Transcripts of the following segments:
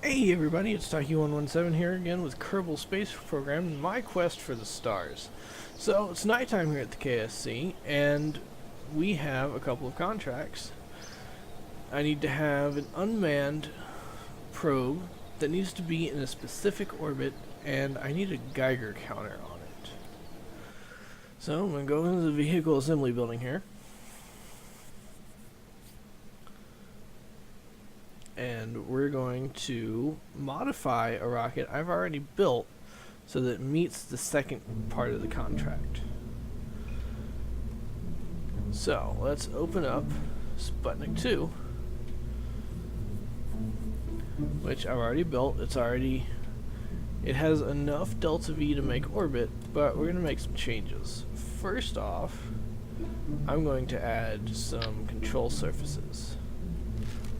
Hey everybody, it's Taki 117 here again with Kerbal Space Program and my quest for the stars. So, it's nighttime here at the KSC, and we have a couple of contracts. I need to have an unmanned probe that needs to be in a specific orbit, and I need a Geiger counter on it. So, I'm going to go into the vehicle assembly building here. And we're going to modify a rocket I've already built so that it meets the second part of the contract. So let's open up Sputnik 2, which I've already built. It has enough delta V to make orbit, but we're going to make some changes. First off, I'm going to add some control surfaces.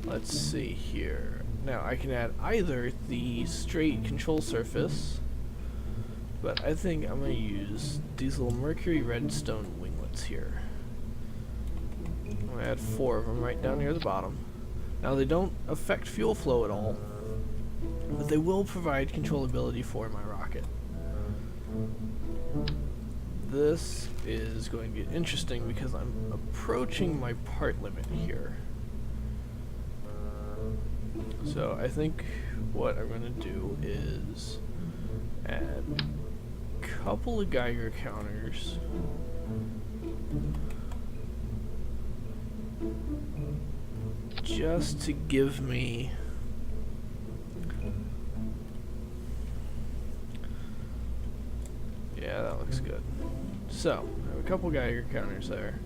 Let's see here. Now I can add either the straight control surface, but I think I'm going to use these little mercury redstone winglets here. I'm going to add 4 of them right down near the bottom. Now they don't affect fuel flow at all, but they will provide controllability for my rocket. This is going to get interesting because I'm approaching my part limit here. So I think what I'm going to do is add a couple of Geiger counters. Just to give me yeah, that looks good. So, I have a couple Geiger counters there.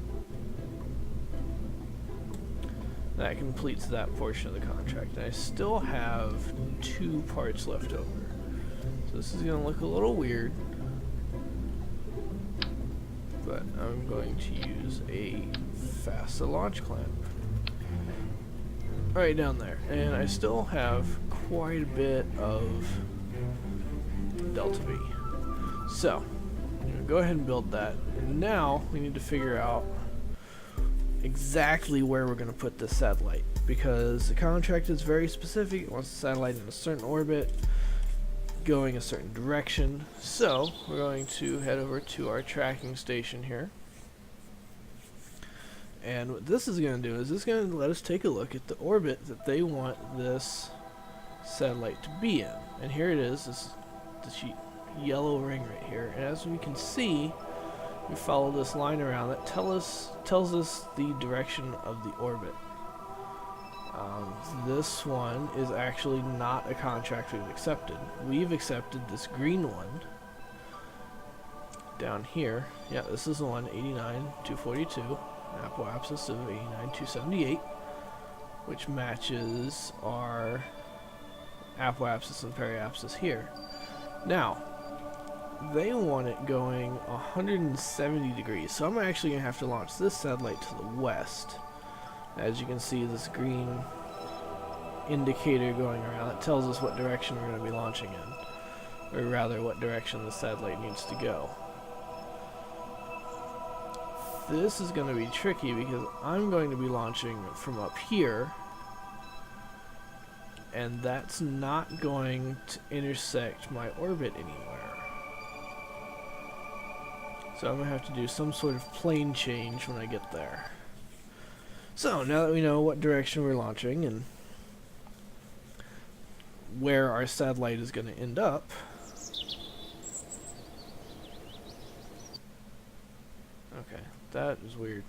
That completes that portion of the contract. And I still have 2 parts left over. So this is going to look a little weird, but I'm going to use a FASTA launch clamp right down there. And I still have quite a bit of delta V. So, I'm going to go ahead and build that. And now we need to figure out exactly where we're going to put this satellite, because the contract is very specific. It wants the satellite in a certain orbit, going a certain direction. So we're going to head over to our tracking station here, and what this is going to do is this is going to let us take a look at the orbit that they want this satellite to be in. And here it is, this yellow ring right here, and as we can see, we follow this line around that tells us the direction of the orbit. This one is actually not a contract we've accepted. We've accepted this green one down here. Yeah, this is the one, 89,242, apoapsis of 89,278, which matches our apoapsis and periapsis here. Now, they want it going 170 degrees, so I'm actually going to have to launch this satellite to the west. As you can see, this green indicator going around, that tells us what direction we're going to be launching in, or rather what direction the satellite needs to go. This is going to be tricky because I'm going to be launching from up here, and that's not going to intersect my orbit anywhere. So I'm going to have to do some sort of plane change when I get there. So now that we know what direction we're launching and where our satellite is going to end up, okay, that is weird.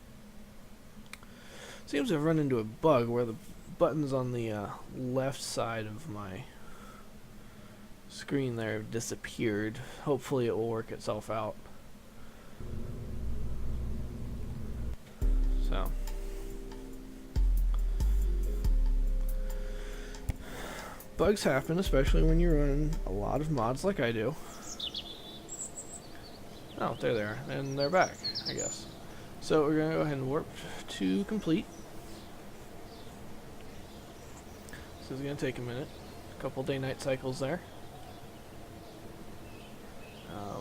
Seems to have run into a bug where the buttons on the left side of my screen there have disappeared. Hopefully it will work itself out. So bugs happen, especially when you're running a lot of mods like I do. Oh, there they are, and they're back, I guess. So we're going to go ahead and warp to complete. This is going to take a minute. A couple day-night cycles there.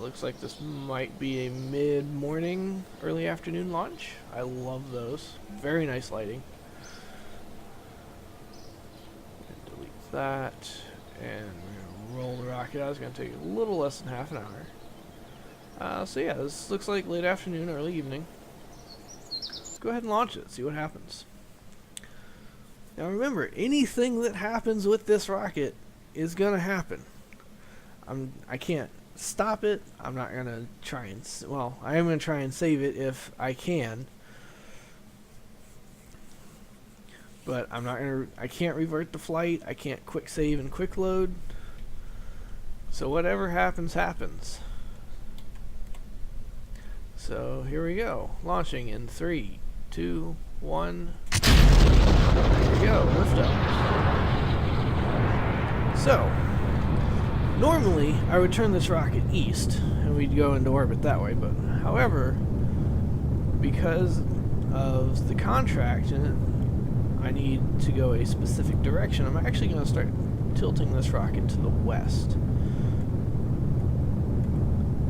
Looks like this might be a mid-morning, early afternoon launch. I love those. Very nice lighting. Delete that. And we're gonna roll the rocket out. It's gonna take a little less than half an hour. So yeah, this looks like late afternoon, early evening. Let's go ahead and launch it, see what happens. Now remember, anything that happens with this rocket is gonna happen. I can't stop it. I'm not gonna try and, well, I am gonna try and save it if I can. But I can't revert the flight. I can't quick save and quick load. So whatever happens, happens. So here we go. Launching in 3, 2, 1. There we go. Lift up. So, normally I would turn this rocket east and we'd go into orbit that way. But however, because of the contract and I need to go a specific direction, I'm actually going to start tilting this rocket to the west.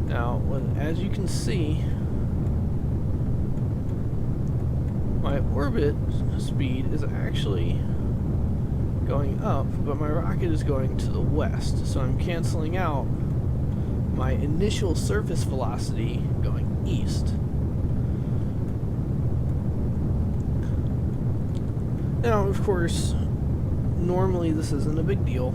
Now, as you can see, my orbit speed is actually going up, but my rocket is going to the west, so I'm canceling out my initial surface velocity going east. Now, of course, normally this isn't a big deal.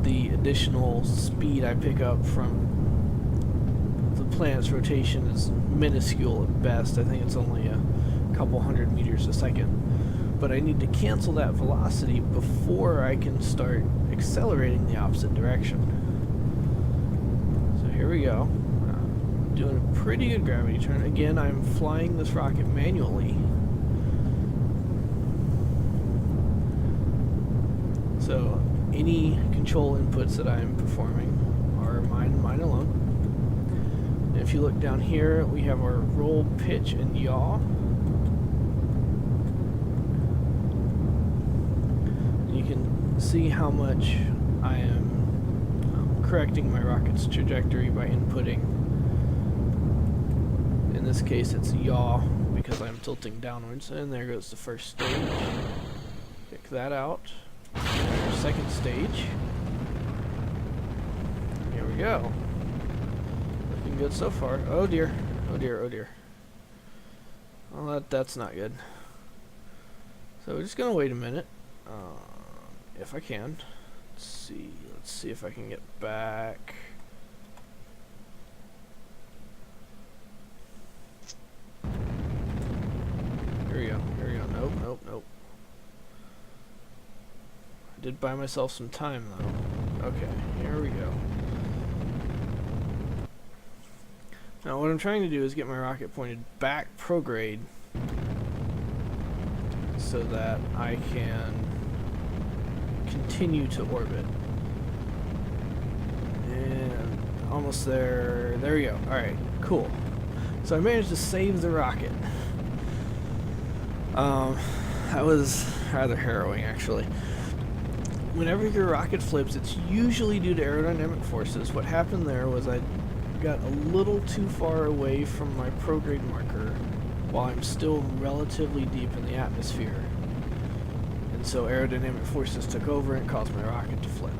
The additional speed I pick up from the planet's rotation is minuscule at best. I think it's only a couple hundred meters a second. But I need to cancel that velocity before I can start accelerating the opposite direction. So here we go. Doing a pretty good gravity turn. Again, I'm flying this rocket manually. So any control inputs that I'm performing are mine alone. And if you look down here, we have our roll, pitch, and yaw. You can see how much I am correcting my rocket's trajectory by inputting. In this case, it's yaw because I'm tilting downwards. And there goes the first stage. Pick that out. Second stage. Here we go. Looking good so far. Oh dear. Oh dear. Oh dear. Well, that's not good. So we're just gonna wait a minute, if I can. Let's see if I can get back. Here we go. Here we go. Nope. Nope. Nope. I did buy myself some time though. Okay, here we go. Now what I'm trying to do is get my rocket pointed back prograde so that I can continue to orbit. And almost there. There we go. Alright, cool. So I managed to save the rocket. That was rather harrowing actually. Whenever your rocket flips, it's usually due to aerodynamic forces. What happened there was I got a little too far away from my prograde marker while I'm still relatively deep in the atmosphere. And so aerodynamic forces took over and caused my rocket to flip.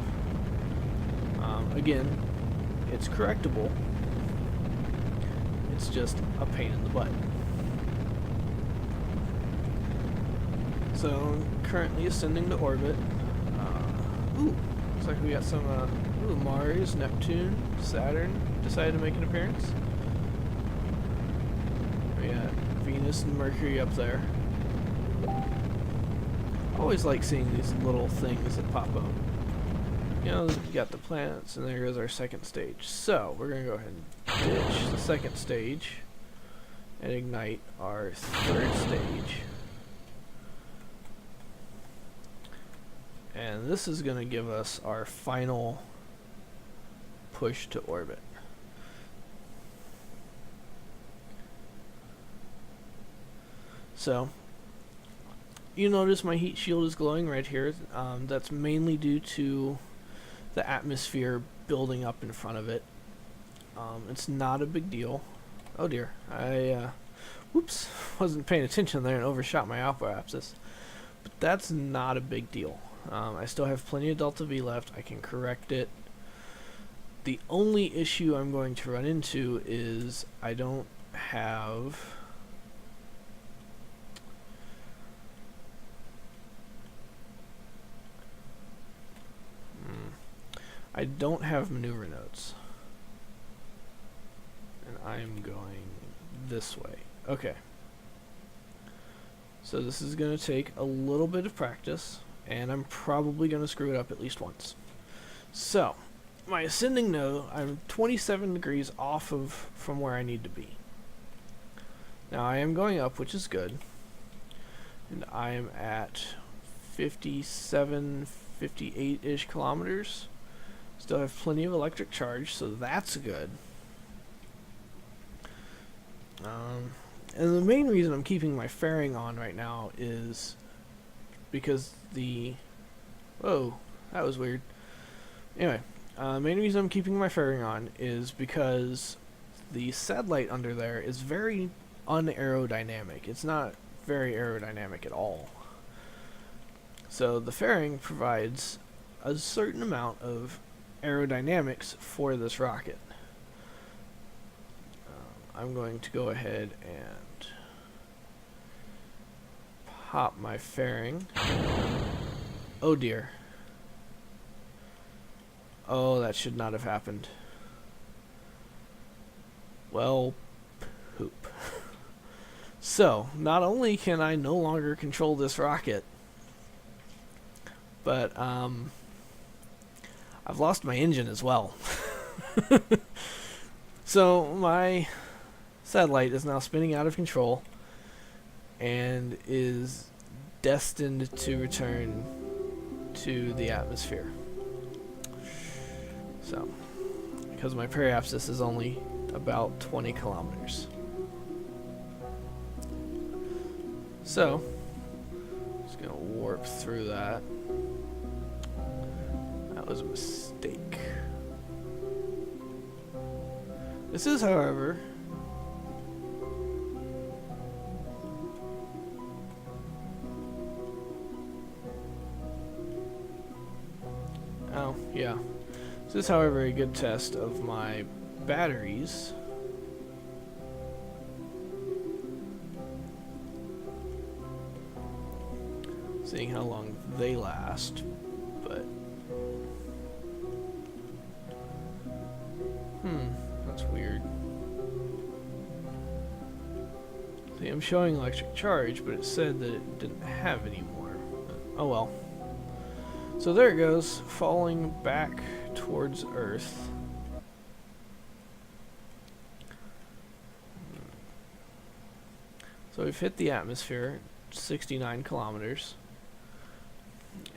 Again, it's correctable. It's just a pain in the butt. So, I'm currently ascending to orbit. Looks like we got some, Mars, Neptune, Saturn decided to make an appearance. We got Venus and Mercury up there. I always like seeing these little things that pop up. You know, you got the planets, and there goes our second stage. So, we're going to go ahead and ditch the second stage and ignite our third stage. And this is going to give us our final push to orbit. So, you notice my heat shield is glowing right here. That's mainly due to the atmosphere building up in front of it. It's not a big deal. Oh dear, I whoops, wasn't paying attention there and overshot my alpha axis. But that's not a big deal. I still have plenty of delta V left. I can correct it. The only issue I'm going to run into is I don't have... I don't have maneuver nodes. And I'm going this way. Okay. So this is going to take a little bit of practice, and I'm probably going to screw it up at least once. So, my ascending node, I'm 27 degrees off of from where I need to be. Now I am going up, which is good. And I am at 57, 58-ish kilometers. Still have plenty of electric charge, so that's good. And the main reason I'm keeping my fairing on right now is because the... Whoa, that was weird. Anyway, the main reason I'm keeping my fairing on is because the satellite under there is very unaerodynamic. It's not very aerodynamic at all. So the fairing provides a certain amount of aerodynamics for this rocket. I'm going to go ahead and pop my fairing. Oh dear. Oh, that should not have happened. Well, poop. So, not only can I no longer control this rocket, but I've lost my engine as well. So my satellite is now spinning out of control and is destined to return to the atmosphere. So, because my periapsis is only about 20 kilometers. So, just gonna warp through that. That was a mistake. This is, however, yeah. This is, however, a good test of my batteries. Seeing how long they last, but that's weird. See, I'm showing electric charge, but it said that it didn't have any more. Oh well. So there it goes, falling back towards Earth. So we've hit the atmosphere, 69 kilometers.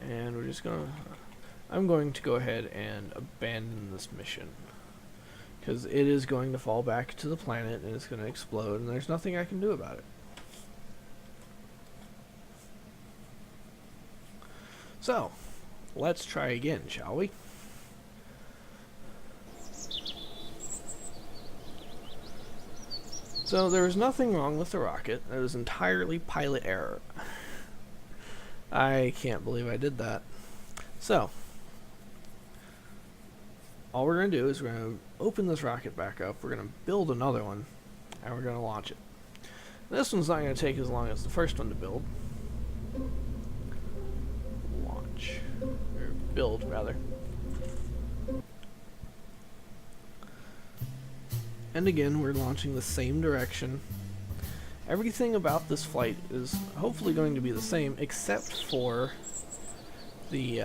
And we're just gonna... I'm going to go ahead and abandon this mission. Because it is going to fall back to the planet and it's going to explode and there's nothing I can do about it. So, let's try again, shall we? So there was nothing wrong with the rocket. It was entirely pilot error. I can't believe I did that. So, all we're going to do is we're going to open this rocket back up, we're going to build another one, and we're going to launch it. This one's not going to take as long as the first one to build. Launch. Or build, rather. And again, we're launching the same direction. Everything about this flight is hopefully going to be the same, except for the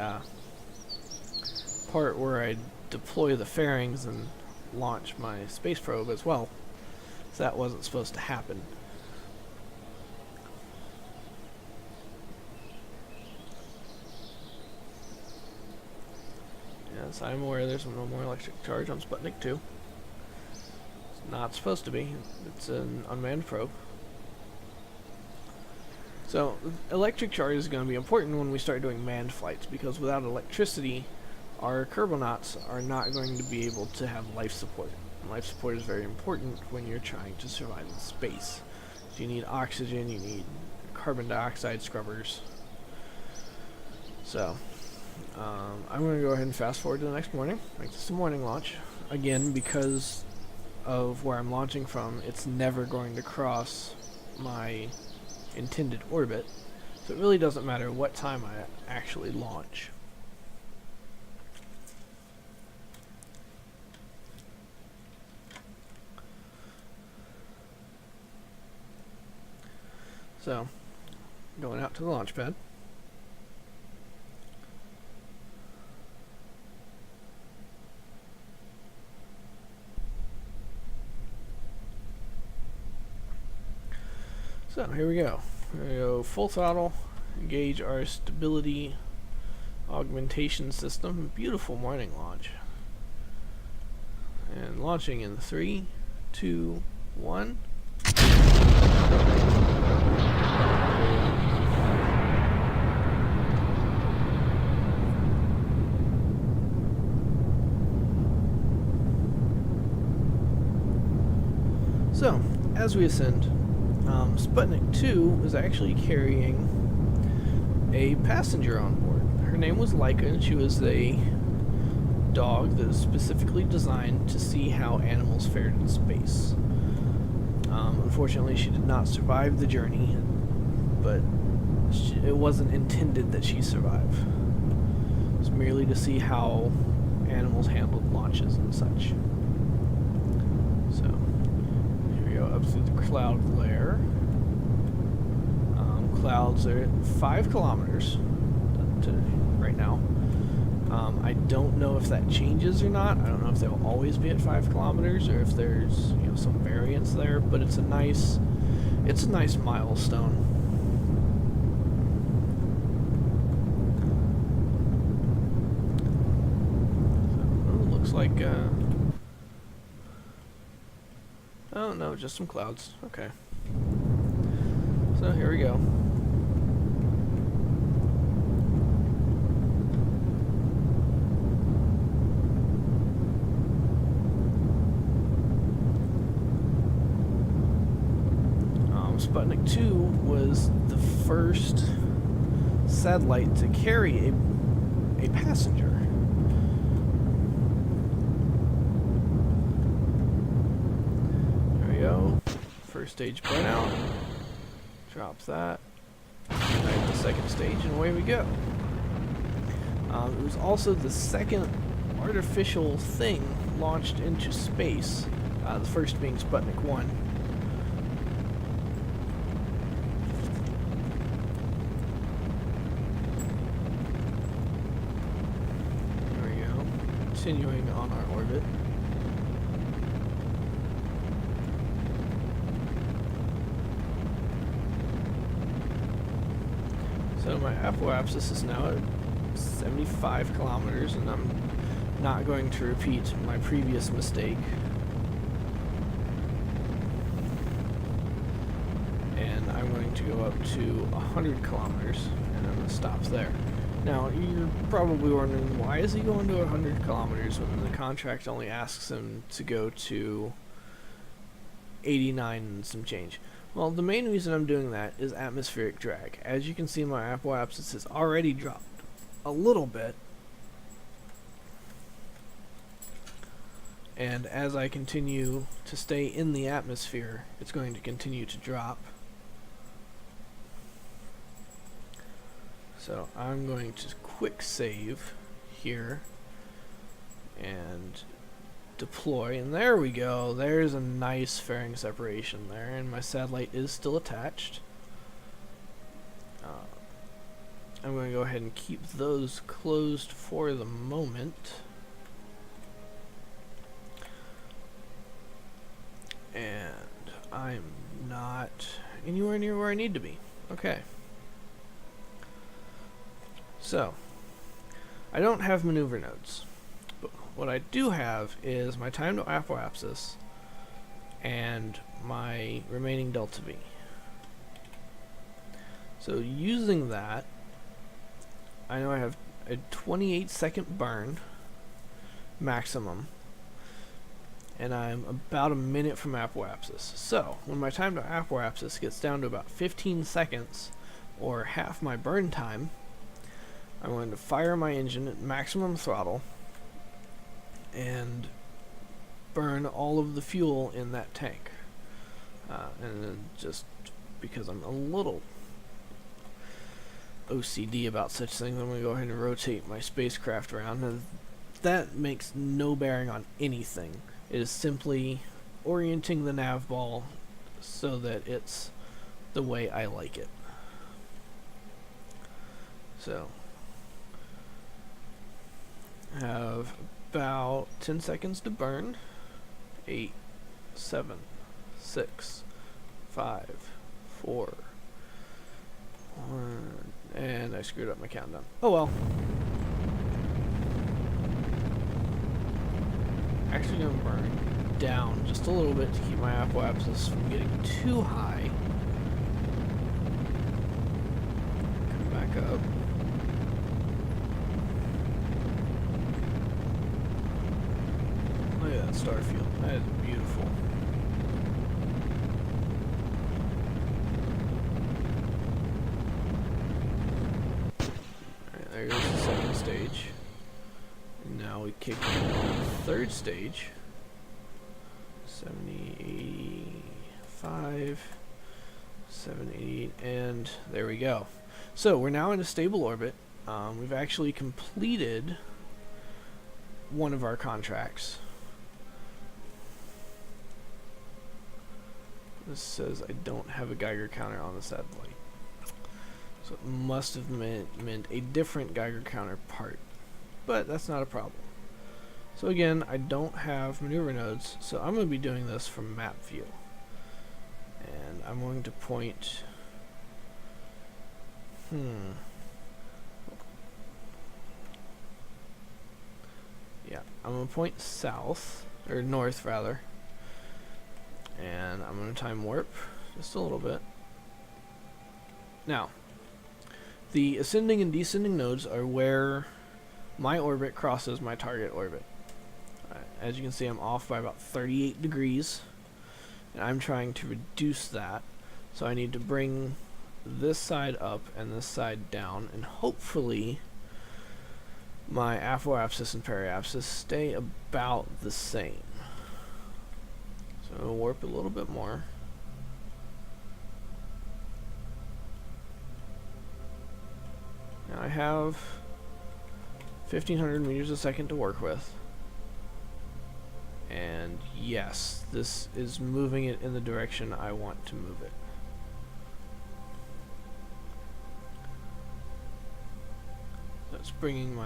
part where I deploy the fairings and launch my space probe as well. So that wasn't supposed to happen. Yes, I'm aware there's no more electric charge on Sputnik 2. It's not supposed to be. It's an unmanned probe. So, electric charge is going to be important when we start doing manned flights, because without electricity, our Kerbonauts are not going to be able to have life support. And life support is very important when you're trying to survive in space. So you need oxygen, you need carbon dioxide scrubbers. So I'm going to go ahead and fast forward to the next morning, make this a morning launch. Again, because of where I'm launching from, it's never going to cross my intended orbit, so it really doesn't matter what time I actually launch. So, going out to the launch pad. So here we go. We're going to go full throttle, engage our stability augmentation system. Beautiful morning launch. And launching in 3, 2, 1. So, as we ascend, Sputnik 2 was actually carrying a passenger on board. Her name was Laika, and she was a dog that was specifically designed to see how animals fared in space. Unfortunately, she did not survive the journey, but it wasn't intended that she survive. It was merely to see how animals handled launches and such. So, here we go up through the cloud layer. Clouds are at 5 kilometers right now. I don't know if that changes or not. I don't know if they'll always be at 5 kilometers or if there's some variance there, but it's a nice milestone. So, it looks like oh no, just some clouds. Okay. So here we go. Sputnik 2 was the first satellite to carry a passenger. There we go. First stage burnout. Drop that. Ignite the second stage, and away we go. It was also the second artificial thing launched into space, the first being Sputnik 1. Continuing on our orbit. So my apoapsis is now at 75 kilometers, and I'm not going to repeat my previous mistake. And I'm going to go up to 100 kilometers, and I'm going to stop there. Now, you're probably wondering, why is he going to 100 kilometers when the contract only asks him to go to 89 and some change? Well, the main reason I'm doing that is atmospheric drag. As you can see, my apoapsis has already dropped a little bit. And as I continue to stay in the atmosphere, it's going to continue to drop. So I'm going to quick save here and deploy, and there we go. There's a nice fairing separation there, and my satellite is still attached. I'm going to go ahead and keep those closed for the moment. And I'm not anywhere near where I need to be. Okay. So, I don't have maneuver nodes, but what I do have is my time to apoapsis and my remaining delta V. So using that, I know I have a 28-second burn maximum, and I'm about a minute from apoapsis. So, when my time to apoapsis gets down to about 15 seconds, or half my burn time, I'm going to fire my engine at maximum throttle and burn all of the fuel in that tank. And then just because I'm a little OCD about such things, I'm going to go ahead and rotate my spacecraft around. And that makes no bearing on anything. It is simply orienting the nav ball so that it's the way I like it. So, have about 10 seconds to burn. 8, 7, 6, 5, 4, 1, and I screwed up my countdown. Oh well. Actually gonna burn down just a little bit to keep my apoapsis from getting too high. Come back up. Look at that star field. That is beautiful. Alright, there goes the second stage. And now we kick into the third stage. 70, 85, 788, and there we go. So we're now in a stable orbit. We've actually completed one of our contracts. This says I don't have a Geiger counter on the satellite. So it must have meant a different Geiger counter part. But that's not a problem. So again, I don't have maneuver nodes, so I'm going to be doing this from map view. And I'm going to point... Yeah, I'm going to point south, or north rather. And I'm going to time warp just a little bit. Now, the ascending and descending nodes are where my orbit crosses my target orbit. As you can see, I'm off by about 38 degrees, and I'm trying to reduce that. So I need to bring this side up and this side down, and hopefully my apoapsis and periapsis stay about the same. So I'm going to warp a little bit more. Now I have 1500 meters a second to work with. And yes, this is moving it in the direction I want to move it. That's bringing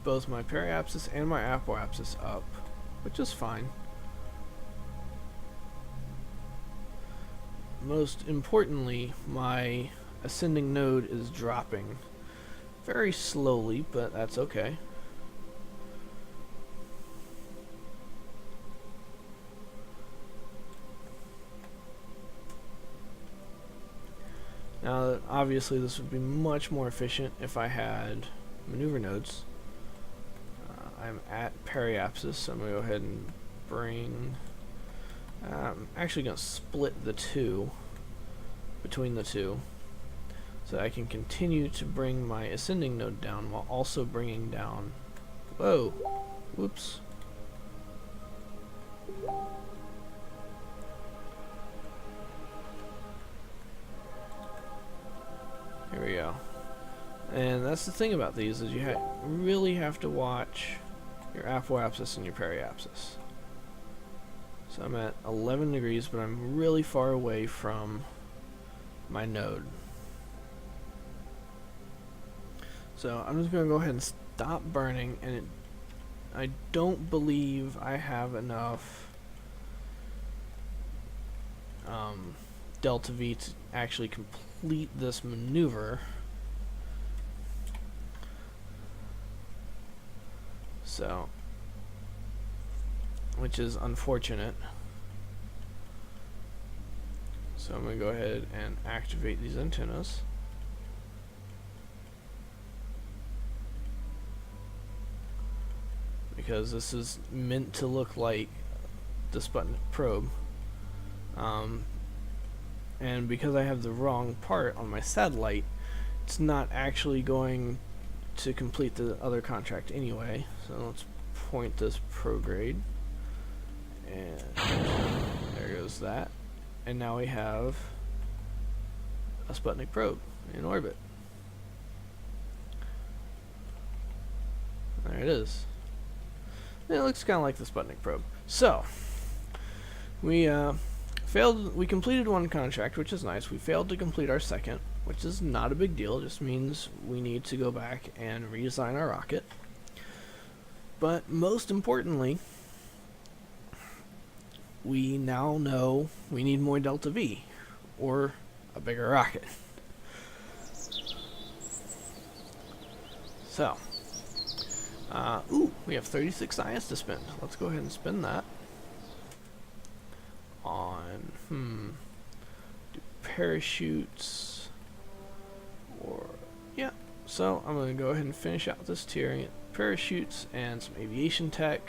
both my periapsis and my apoapsis up, which is fine. Most importantly, my ascending node is dropping very slowly, but that's okay. Now, obviously, this would be much more efficient if I had maneuver nodes. I'm at periapsis, so I'm going to go ahead and bring... I'm actually going to split the two between the two, so I can continue to bring my ascending node down while also bringing down... Whoa! Whoops. Here we go. And that's the thing about these, is you really have to watch your apoapsis and your periapsis. So I'm at 11 degrees, but I'm really far away from my node. So I'm just going to go ahead and stop burning, and I don't believe I have enough delta V to actually complete this maneuver. So, which is unfortunate. So I'm going to go ahead and activate these antennas. Because this is meant to look like the Sputnik probe. And because I have the wrong part on my satellite, it's not actually going to complete the other contract anyway. So let's point this prograde. And there goes that. And now we have a Sputnik probe in orbit. There it is. It looks kind of like the Sputnik probe. So, we completed one contract, which is nice. We failed to complete our second, which is not a big deal. It just means we need to go back and redesign our rocket. But most importantly, we now know we need more Delta V, or a bigger rocket. So, ooh, we have 36 science to spend. Let's go ahead and spend that on, do parachutes, or, yeah. So, I'm going to go ahead and finish out this tier and get parachutes and some aviation tech.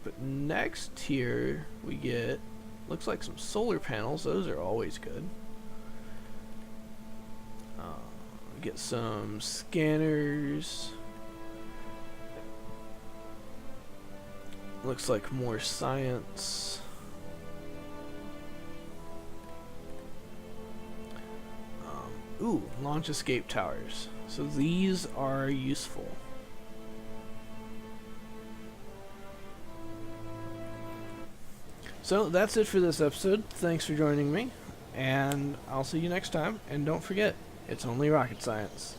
But next tier, we get, looks like some solar panels. Those are always good. Get some scanners. Looks like more science. Ooh, launch escape towers. So these are useful. So that's it for this episode. Thanks for joining me, and I'll see you next time. And don't forget, it's only rocket science.